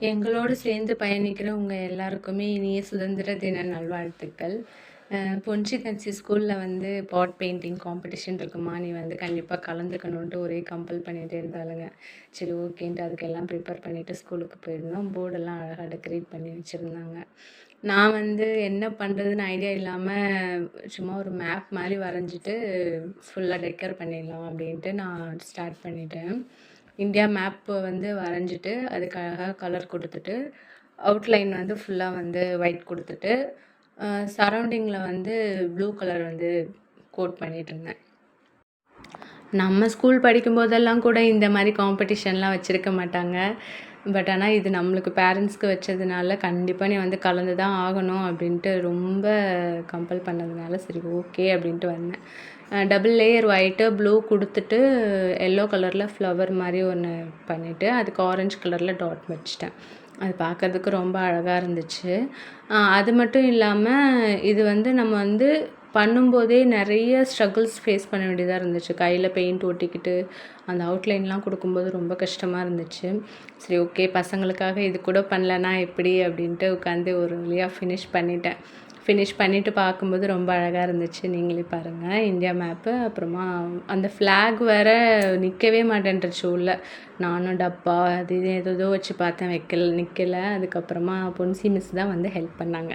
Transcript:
எங்களோடு சேர்ந்து பயணிக்கிற உங்க எல்லாருக்குமே இனிய சுதந்திர தின நல்வாழ்த்துக்கள். பொன்ஷிகன்சி ஸ்கூல்ல வந்து பாட் பெயிண்டிங் காம்படிஷன் இருக்குமா, நீ வந்து கண்டிப்பா கலந்துக்கணுன்ட்டு ஒரே கம்பல் பண்ணிட்டே இருந்தாளுங்க. சரி ஓகேன்ட்டு அதுக்கெல்லாம் ப்ரிப்பேர் பண்ணிட்டு ஸ்கூலுக்கு போயிருந்தோம். போர்டெல்லாம் அழகா டெக்கரேட் பண்ணி வச்சிருந்தாங்க. நான் வந்து என்ன பண்றதுன்னு ஐடியா இல்லாம சும்மா ஒரு மேப் மாரி வரைஞ்சிட்டு ஃபுல்லா டெக்கர் பண்ணிடலாம் அப்படின்ட்டு நான் ஸ்டார்ட் பண்ணிட்டேன். இந்தியா மேப் வந்து வரைஞ்சிட்டு அதுக்கு அழகா கலர் கொடுத்துட்டு அவுட்லைன் வந்து ஃபுல்லாக வந்து ஒயிட் கொடுத்துட்டு சரௌண்டிங்கில் வந்து ப்ளூ கலர் வந்து கோட் பண்ணிட்டு இருந்தேன். நம்ம ஸ்கூல் படிக்கும்போதெல்லாம் கூட இந்த மாதிரி காம்படிஷன்லாம் வச்சுருக்க மாட்டாங்க. பட் ஆனால் இது நம்மளுக்கு பேரண்ட்ஸ்க்கு வச்சதுனால கண்டிப்பாக நீ வந்து கலந்து தான் ஆகணும் அப்படின்ட்டு ரொம்ப கம்பல் பண்ணதுனால சரி ஓகே அப்படின்ட்டு வந்தேன். டபுள் லேயர் ஒயிட்டு ப்ளூ கொடுத்துட்டு எல்லோ கலரில் ஃப்ளவர் மாதிரி ஒன்று பண்ணிவிட்டு அதுக்கு ஆரஞ்சு கலரில் டாட் வச்சிட்டேன். அது பார்க்கறதுக்கு ரொம்ப அழகாக இருந்துச்சு. அது மட்டும் இல்லாமல் இது வந்து நம்ம வந்து பண்ணும்போதே நிறைய ஸ்ட்ரகிள்ஸ் ஃபேஸ் பண்ண வேண்டியதாக இருந்துச்சு. கையில் பெயிண்ட் ஒட்டிக்கிட்டு அந்த அவுட்லைன்லாம் கொடுக்கும்போது ரொம்ப கஷ்டமாக இருந்துச்சு. சரி ஓகே, பசங்களுக்காக இது கூட பண்ணலன்னா எப்படி அப்படின்ட்டு உட்காந்து ஒரு வழியாக ஃபினிஷ் பண்ணிட்டேன். ஃபினிஷ் பண்ணிவிட்டு பார்க்கும்போது ரொம்ப அழகாக இருந்துச்சு. நீங்களே பாருங்கள் இந்தியா மேப்பு. அப்புறமா அந்த ஃப்ளாக் வேறு நிற்கவே மாட்டேன்ருச்சு உள்ள. நானும் டப்பா அது இது ஏதோ வச்சு பார்த்தேன், நிற்கல. அதுக்கப்புறமா பொன்சி மிஸ் தான் வந்து ஹெல்ப் பண்ணாங்க.